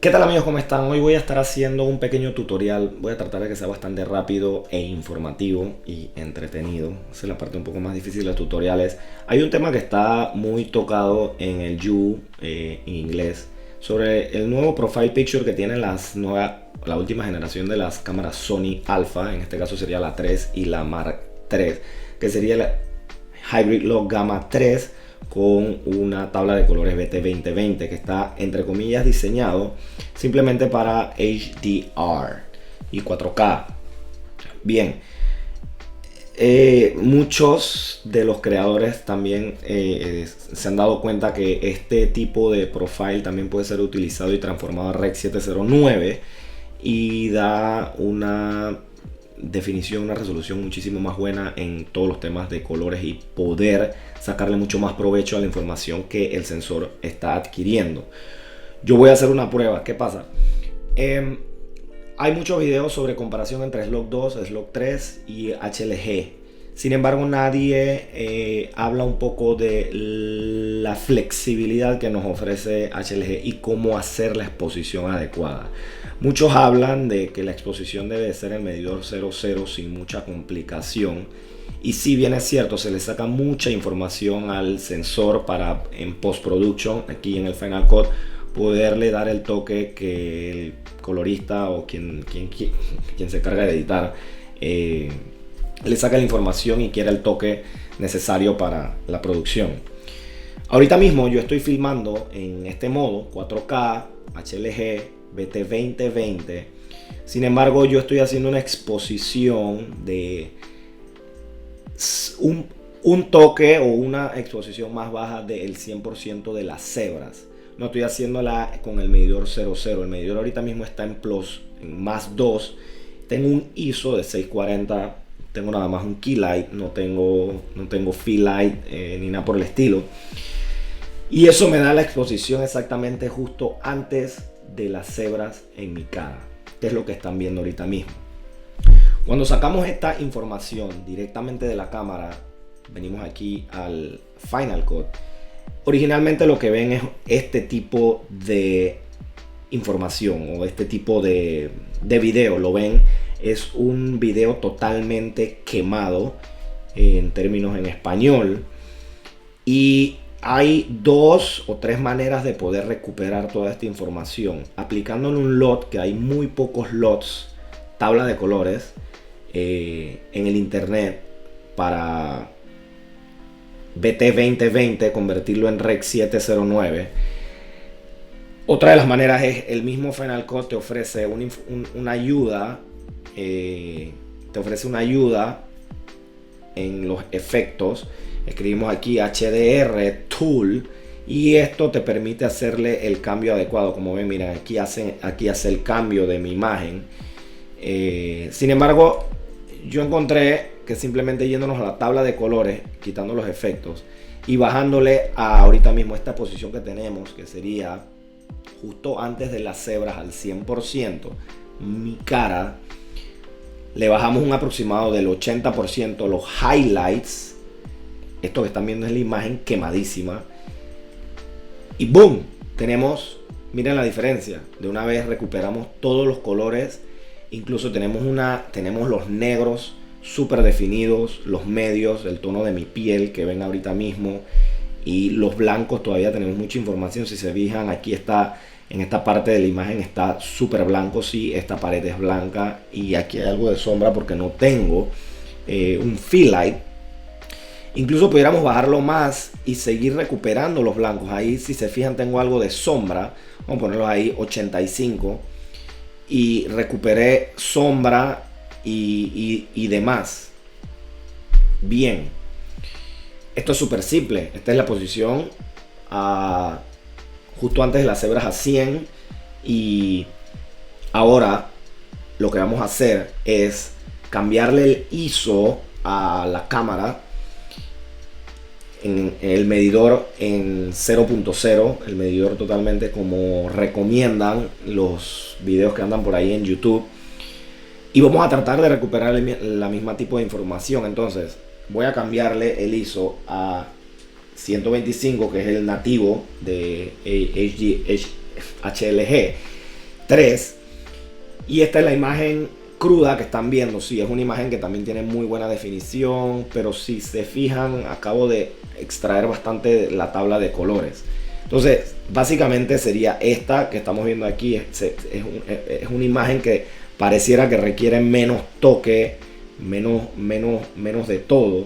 ¿Qué tal amigos? ¿Cómo están? Hoy voy a estar haciendo un pequeño tutorial. Voy a tratar de que sea bastante rápido e informativo y entretenido. Esa es la parte un poco más difícil de los tutoriales. Hay un tema que está muy tocado en el You en inglés sobre el nuevo profile picture que tienen la última generación de las cámaras Sony Alpha. En este caso sería la 3 y la Mark III, que sería la Hybrid Log Gamma 3 con una tabla de colores BT2020 que está entre comillas diseñado simplemente para HDR y 4K. Bien, muchos de los creadores también se han dado cuenta que este tipo de profile también puede ser utilizado y transformado a Rec 709 y da una definición, una resolución muchísimo más buena en todos los temas de colores y poder sacarle mucho más provecho a la información que el sensor está adquiriendo. Yo voy a hacer una prueba. ¿Qué pasa? Hay muchos videos sobre comparación entre Slog 2, Slog 3 y HLG. Sin embargo, nadie habla un poco de la flexibilidad que nos ofrece HLG y cómo hacer la exposición adecuada. Muchos hablan de que la exposición debe ser el medidor 00 sin mucha complicación. Y si bien es cierto, se le saca mucha información al sensor para en post-production, aquí en el Final Cut, poderle dar el toque que el colorista o quien se encarga de editar le saca la información y quiera el toque necesario para la producción. Ahorita mismo yo estoy filmando en este modo 4K, HLG, BT2020. Sin embargo, yo estoy haciendo una exposición de un toque o una exposición más baja del 100% de las cebras. No estoy haciéndola con el medidor 00. El medidor ahorita mismo está en plus, en más 2. Tengo un ISO de 640. Tengo nada más un key light. No tengo fill light ni nada por el estilo. Y eso me da la exposición exactamente justo antes de las cebras en mi cara, que es lo que están viendo ahorita mismo. Cuando sacamos esta información directamente de la cámara, venimos aquí al Final Cut. Originalmente lo que ven es este tipo de información o este tipo de video. Lo ven, es un video totalmente quemado en términos en español. Y hay 2 o 3 maneras de poder recuperar toda esta información. Aplicándole un LOT, que hay muy pocos LOTs, tabla de colores, en el internet para BT2020, convertirlo en Rec 709. Otra de las maneras es el mismo Final Cut te ofrece una ayuda, en los efectos. Escribimos aquí HDR Tool y esto te permite hacerle el cambio adecuado. Como ven, mira, aquí hace el cambio de mi imagen. Sin embargo, yo encontré que simplemente yéndonos a la tabla de colores, quitando los efectos y bajándole a ahorita mismo esta posición que tenemos, que sería justo antes de las cebras al 100%, mi cara, le bajamos un aproximado del 80%, los highlights, esto que están viendo es la imagen quemadísima, y boom, tenemos, miren la diferencia, de una vez recuperamos todos los colores. Incluso tenemos los negros súper definidos, los medios, el tono de mi piel que ven ahorita mismo, y los blancos todavía tenemos mucha información. Si se fijan, aquí está, en esta parte de la imagen está súper blanco, sí, esta pared es blanca y aquí hay algo de sombra porque no tengo un fill light. Incluso pudiéramos bajarlo más y seguir recuperando los blancos. Ahí, si se fijan, tengo algo de sombra. Vamos a ponerlo ahí 85 y recuperé sombra y demás. Bien, esto es súper simple. Esta es la posición justo antes de las cebras a 100. Y ahora lo que vamos a hacer es cambiarle el ISO a la cámara en el medidor en 0.0, el medidor totalmente como recomiendan los videos que andan por ahí en YouTube, y vamos a tratar de recuperar la misma tipo de información. Entonces voy a cambiarle el ISO a 125, que es el nativo de HLG, 3. Y esta es la imagen cruda que están viendo. Sí, es una imagen que también tiene muy buena definición, pero si se fijan, acabo de extraer bastante la tabla de colores. Entonces, básicamente sería esta que estamos viendo aquí. Es una imagen que pareciera que requiere menos toque, menos de todo.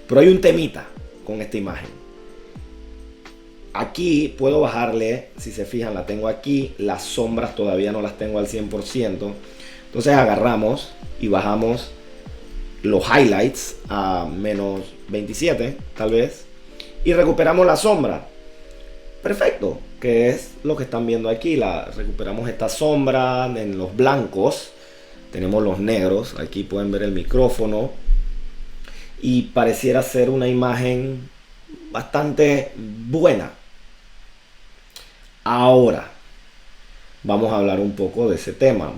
Pero hay un temita con esta imagen. Aquí puedo bajarle, si se fijan, la tengo aquí. Las sombras todavía no las tengo al 100%. Entonces agarramos y bajamos los highlights a menos 27, tal vez. Y recuperamos la sombra. Perfecto, que es lo que están viendo aquí. Recuperamos esta sombra en los blancos. Tenemos los negros. Aquí pueden ver el micrófono. Y pareciera ser una imagen bastante buena. Ahora, vamos a hablar un poco de ese tema.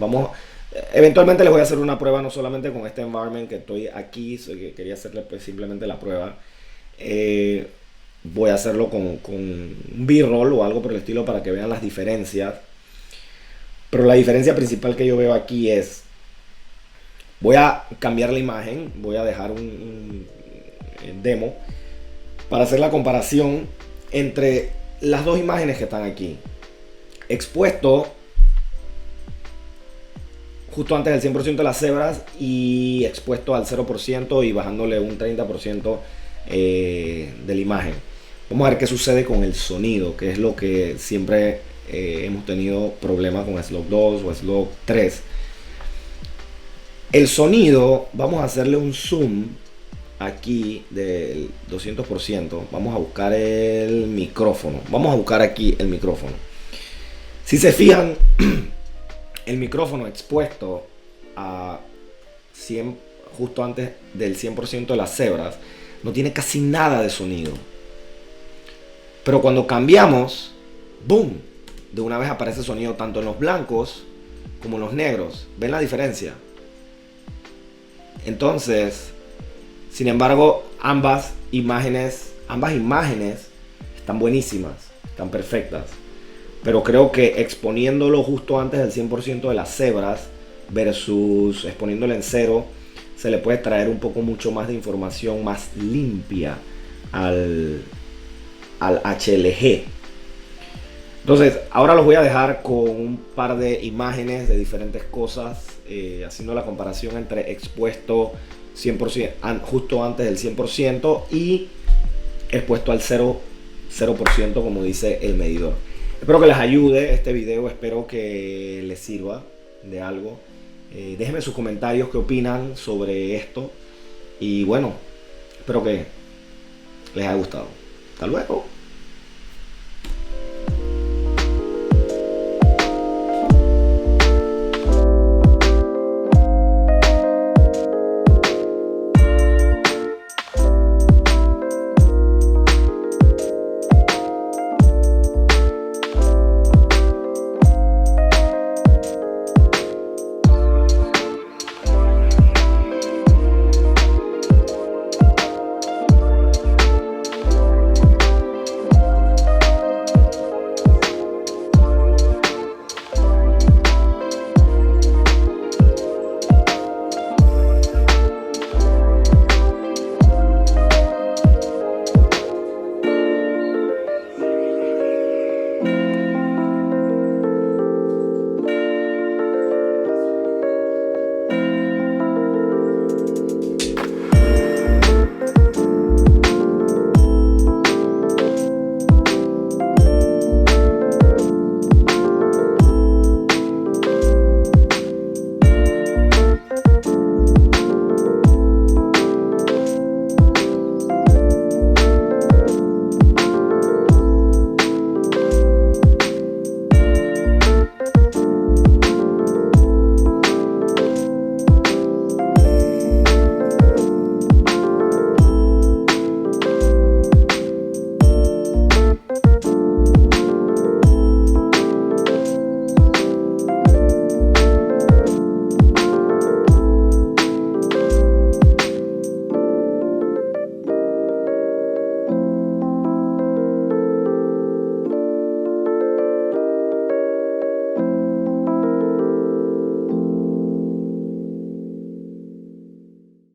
Eventualmente les voy a hacer una prueba, no solamente con este environment que estoy aquí, quería hacerle pues simplemente la prueba. Voy a hacerlo con un B-roll o algo por el estilo para que vean las diferencias. Pero la diferencia principal que yo veo aquí es, voy a cambiar la imagen, voy a dejar un demo para hacer la comparación entre las dos imágenes que están aquí. Expuesto justo antes del 100% de las cebras y expuesto al 0% y bajándole un 30% de la imagen. Vamos a ver qué sucede con el sonido, que es lo que siempre hemos tenido problemas con Slug 2 o Slug 3. El sonido, vamos a hacerle un zoom aquí del 200%. Vamos a buscar el micrófono. Vamos a buscar aquí el micrófono. Si se fijan, el micrófono expuesto a 100, justo antes del 100% de las cebras, no tiene casi nada de sonido. Pero cuando cambiamos, ¡boom!, de una vez aparece sonido tanto en los blancos como en los negros. ¿Ven la diferencia? Entonces, sin embargo, ambas imágenes están buenísimas, están perfectas. Pero creo que exponiéndolo justo antes del 100% de las cebras versus exponiéndolo en 0, se le puede traer un poco mucho más de información más limpia al HLG. Entonces, ahora los voy a dejar con un par de imágenes de diferentes cosas, haciendo la comparación entre expuesto 100%, justo antes del 100% y expuesto al 0% como dice el medidor. Espero que les ayude este video, espero que les sirva de algo. Déjenme sus comentarios, qué opinan sobre esto. Y bueno, espero que les haya gustado. Hasta luego.